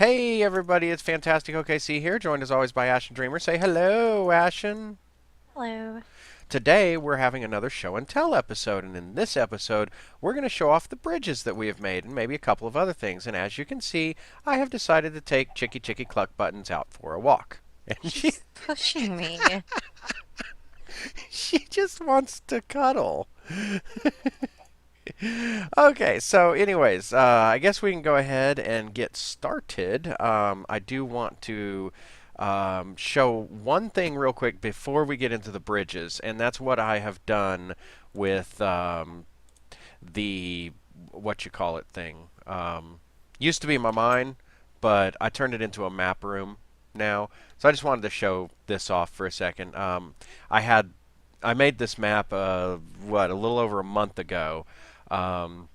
Hey everybody, it's Fantastic OKC here, joined as always by Ashen Dreamer. Say hello, Ashen. Hello. Today we're having another show and tell episode, and in this episode we're going to show off the bridges that we have made and maybe a couple of other things. And as you can see, I have decided to take Chicky Chicky Cluck Buttons out for a walk. And she She's pushing me. she just wants to cuddle. Okay, so anyways, I guess we can go ahead and get started. I do want to show one thing real quick before we get into the bridges, and that's what I have done with the what you call it thing. Used to be my mine, but I turned it into a map room now. So I just wanted to show this off for a second. I had I made this map a little over a month ago. Um,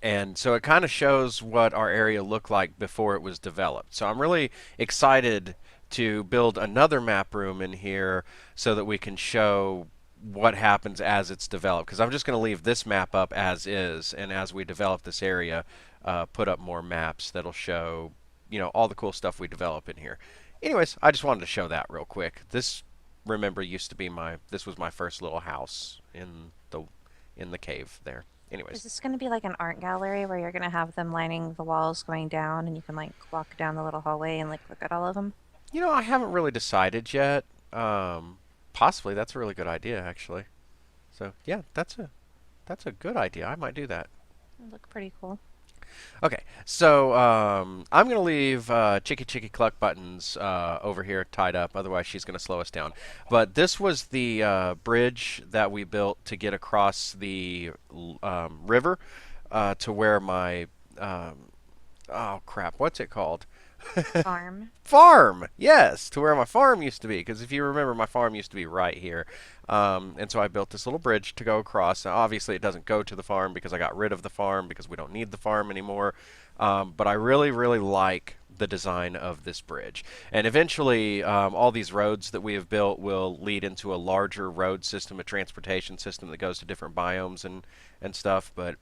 and so it kind of shows what our area looked like before it was developed. So I'm really excited to build another map room in here so that we can show what happens as it's developed. Because I'm just going to leave this map up as is, and as we develop this area, put up more maps that'll show, all the cool stuff we develop in here. Anyways, I just wanted to show that real quick. This, remember, used to be this was my first little house in the cave there. Is Anyways, this going to be like an art gallery where you're going to have them lining the walls going down and you can like walk down the little hallway and like look at all of them? I haven't really decided yet. Possibly that's a really good idea, actually. So yeah, that's a good idea. I might do that. They look pretty cool. Okay, so I'm gonna leave Chicky Chicky Cluck Buttons over here tied up. Otherwise, she's gonna slow us down. But this was the bridge that we built to get across the river to where my oh crap, what's it called? Farm. Farm, yes, to where my farm used to be. Because if you remember, my farm used to be right here, and so I built this little bridge to go across. Now, obviously, it doesn't go to the farm because I got rid of the farm because we don't need the farm anymore. But I really, really like the design of this bridge, and eventually, all these roads that we have built will lead into a larger road system, a transportation system that goes to different biomes and stuff. But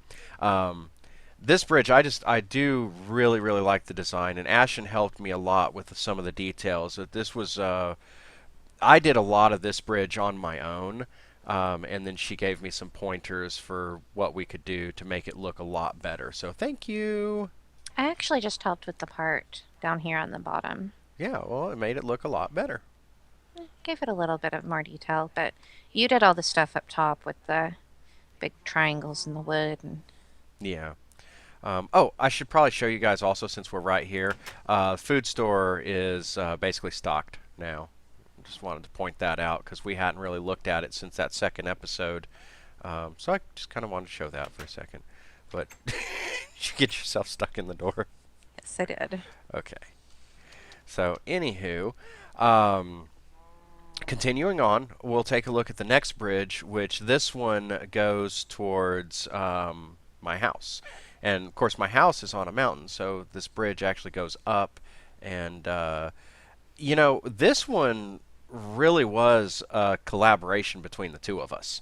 this bridge, I do really, really like the design, and Ashen helped me a lot with some of the details. This was, I did a lot of this bridge on my own, and then she gave me some pointers for what we could do to make it look a lot better. So thank you. I actually just helped with the part down here on the bottom. Yeah, well, it made it look a lot better. Gave it a little bit of more detail, but you did all the stuff up top with the big triangles in the wood and Yeah. Oh, I should probably show you guys also since we're right here. Food store is basically stocked now. Just wanted to point that out because we hadn't really looked at it since that second episode. So I just kind of wanted to show that for a second. But you get yourself stuck in the door. yes, I did. Okay. So, anywho, um, continuing on, we'll take a look at the next bridge, which this one goes towards my house. And of course, my house is on a mountain, so this bridge actually goes up. And, this one really was a collaboration between the two of us.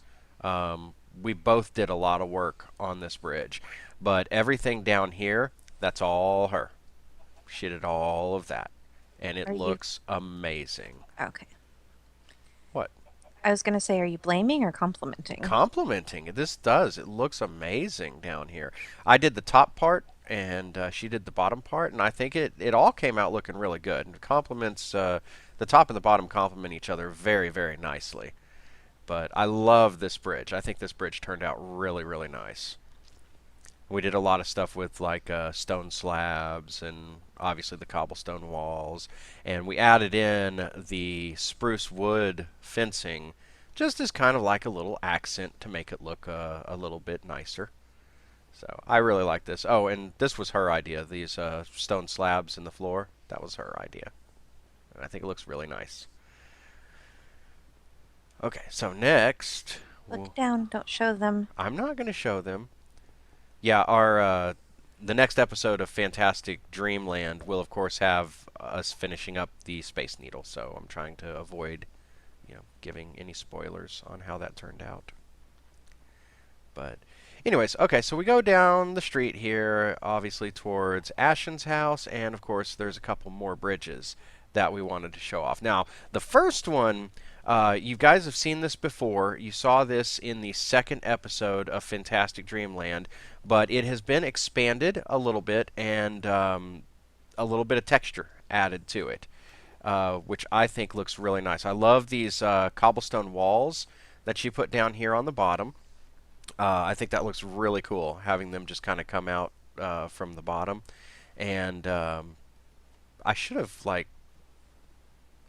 We both did a lot of work on this bridge, but everything down here, that's all her. She did all of that, and it Are you looks amazing. okay? What? I was going to say, are you blaming or complimenting? Complimenting. This does. It looks amazing down here. I did the top part, and she did the bottom part, and I think it all came out looking really good. And compliments, the top and the bottom complement each other very, very nicely. But I love this bridge. I think this bridge turned out really, really nice. We did a lot of stuff with like stone slabs and obviously the cobblestone walls, and we added in the spruce wood fencing just as kind of like a little accent to make it look a little bit nicer. So I really like this. Oh, and this was her idea. These stone slabs in the floor, that was her idea. And I think it looks really nice. Okay, so next, Look down, don't show them. I'm not going to show them. Yeah, our the next episode of Fantastic Dreamland will of course have us finishing up the Space Needle, so I'm trying to avoid, giving any spoilers on how that turned out. But anyways, okay, so we go down the street here, obviously towards Ashen's house, and of course there's a couple more bridges that we wanted to show off. Now, the first one, you guys have seen this before. You saw this in the second episode of Fantastic Dreamland, but it has been expanded a little bit and a little bit of texture added to it, which I think looks really nice. I love these cobblestone walls that she put down here on the bottom. I think that looks really cool, having them just kind of come out from the bottom. And I should have like,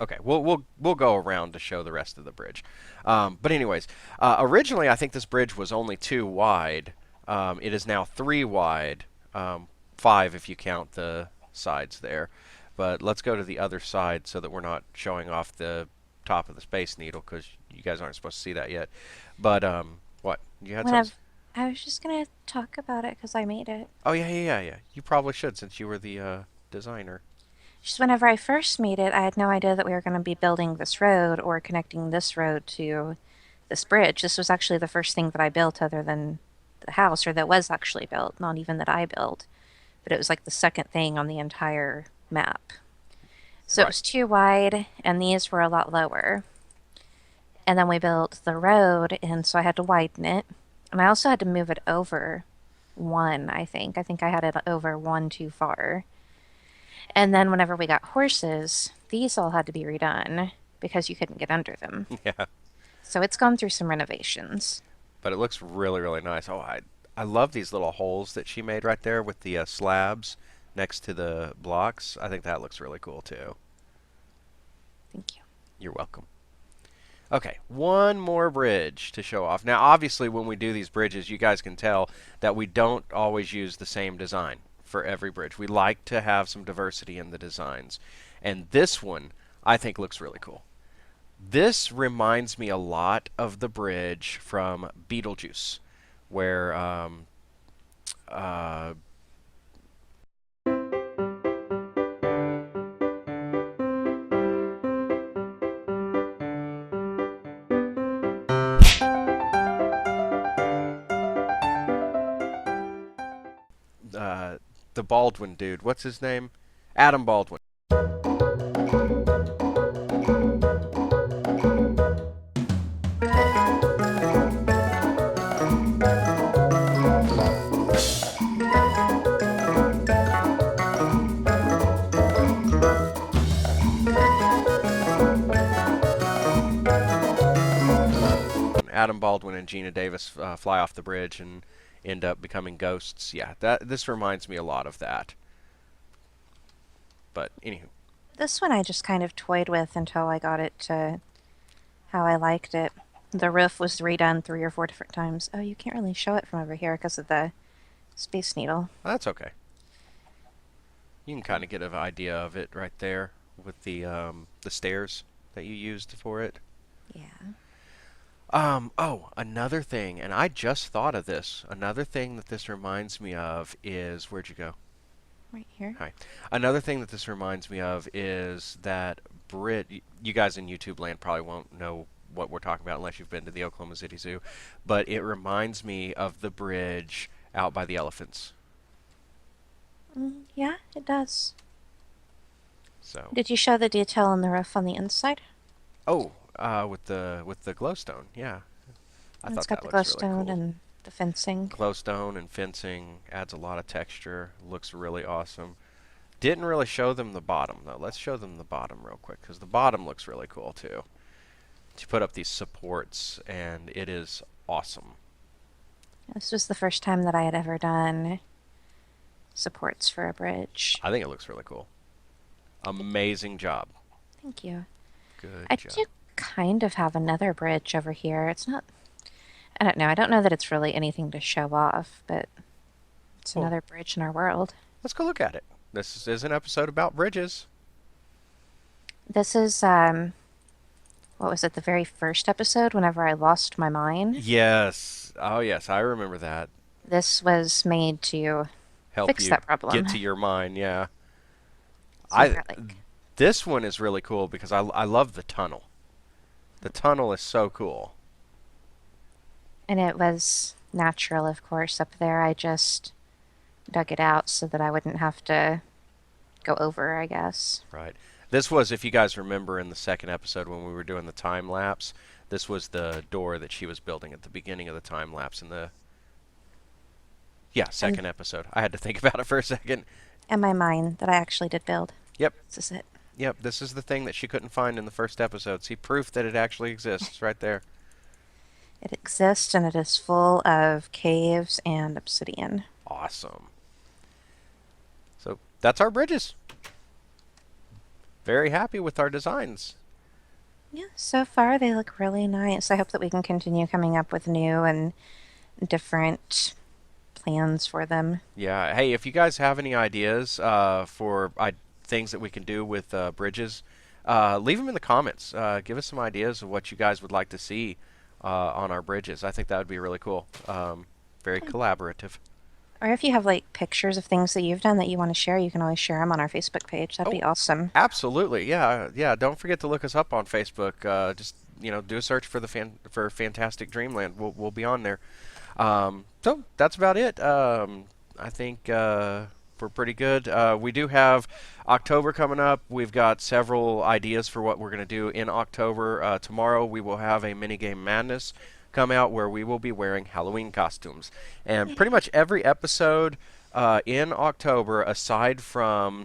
okay, we'll go around to show the rest of the bridge. But anyways, originally I think this bridge was only 2 wide. It is now 3 wide, 5 if you count the sides there. But let's go to the other side so that we're not showing off the top of the Space Needle because you guys aren't supposed to see that yet. But what? You had something? Whenever I was just gonna talk about it because I made it. Oh yeah. You probably should since you were the designer. Just whenever I first made it, I had no idea that we were going to be building this road or connecting this road to this bridge. This was actually the first thing that I built other than the house, or that was actually built, not even that I built. But it was like the second thing on the entire map. So it Right. was 2 wide, and these were a lot lower. And then we built the road, and so I had to widen it. And I also had to move it over one, I think. I think I had it over one too far. And then whenever we got horses, these all had to be redone because you couldn't get under them. Yeah. So it's gone through some renovations. But it looks really, really nice. Oh, I love these little holes that she made right there with the slabs next to the blocks. I think that looks really cool too. Thank you. You're welcome. Okay, one more bridge to show off. Now, obviously, when we do these bridges, you guys can tell that we don't always use the same design for every bridge. We like to have some diversity in the designs. And this one, I think, looks really cool. This reminds me a lot of the bridge from Beetlejuice, where uh, uh, the Baldwin dude, what's his name? Adam Baldwin. Adam Baldwin and Gina Davis fly off the bridge and end up becoming ghosts. Yeah, this reminds me a lot of that. But anywho, This one I just kind of toyed with until I got it to how I liked it. The roof was redone 3 or 4 different times. Oh, you can't really show it from over here because of the Space Needle. that's okay. You can kind of get an idea of it right there with the stairs that you used for it. Yeah. Oh, another thing, and I just thought of this. Another thing that this reminds me of is where'd you go? Right here. Hi. Another thing that this reminds me of is that Brit. You guys in YouTube land probably won't know what we're talking about unless you've been to the Oklahoma City Zoo, but it reminds me of the bridge out by the elephants. Yeah, it does. So, Did you show the detail on the roof on the inside? oh, with the glowstone, yeah, I It's thought got that the looks really glowstone cool. and the fencing. Glowstone and fencing adds a lot of texture. Looks really awesome. Didn't really show them the bottom though. Let's show them the bottom real quick because the bottom looks really cool too. She put up these supports and it is awesome. This was the first time that I had ever done supports for a bridge. I think it looks really cool. Amazing job. Thank you. Good I job. do kind of have another bridge over here. It's not, I don't know. I don't know that it's really anything to show off, but it's Well, another bridge in our world. let's go look at it. This is an episode about bridges. This is, what was it, the very first episode whenever I lost my mind? Yes. Oh yes, I remember that. This was made to Help fix you that problem. get to your mind. Yeah. So we've I got like, This one is really cool because I love the tunnel. The tunnel is so cool. and it was natural, of course, up there. I just dug it out so that I wouldn't have to go over, I guess. Right. This was, if you guys remember in the second episode when we were doing the time lapse, this was the door that she was building at the beginning of the time lapse in the, yeah, And second episode. I had to think about it for a second. and my mine that I actually did build. Yep. This is it. Yep. This is the thing that she couldn't find in the first episode. See, proof that it actually exists right there. It exists and it is full of caves and obsidian. Awesome. So that's our bridges. Very happy with our designs. Yeah, so far they look really nice. I hope that we can continue coming up with new and different plans for them. Yeah. Hey, if you guys have any ideas for things that we can do with bridges, leave them in the comments. Give us some ideas of what you guys would like to see on our bridges. I think that would be really cool. Very collaborative. Or if you have like pictures of things that you've done that you want to share, you can always share them on our Facebook page. That'd Oh, be awesome. absolutely. Yeah. Yeah. Don't forget to look us up on Facebook. Just do a search for for Fantastic Dreamland. We'll be on there. So that's about it. I think we're pretty good. We do have October coming up. We've got several ideas for what we're going to do in October. Tomorrow we will have a minigame madness come out where we will be wearing Halloween costumes. And pretty much every episode in October, um,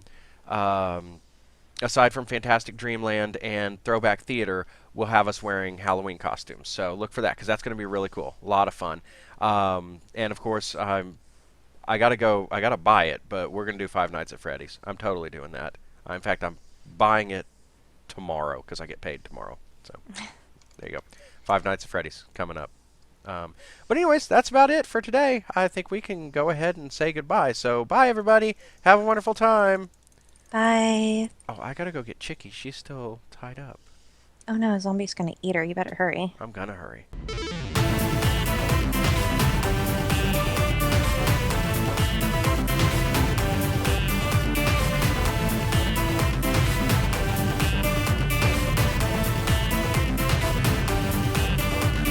aside from Fantastic Dreamland and Throwback Theater, will have us wearing Halloween costumes. So look for that because that's going to be really cool. A lot of fun. And of course, I gotta go. I gotta buy it, but we're gonna do Five Nights at Freddy's. I'm totally doing that. In fact, I'm buying it tomorrow because I get paid tomorrow. So there you go. Five Nights at Freddy's coming up. But anyways, that's about it for today. I think we can go ahead and say goodbye. So bye everybody. Have a wonderful time. Bye. Oh, I gotta go get Chicky. She's still tied up. Oh no, a zombie's gonna eat her. You better hurry. I'm gonna hurry.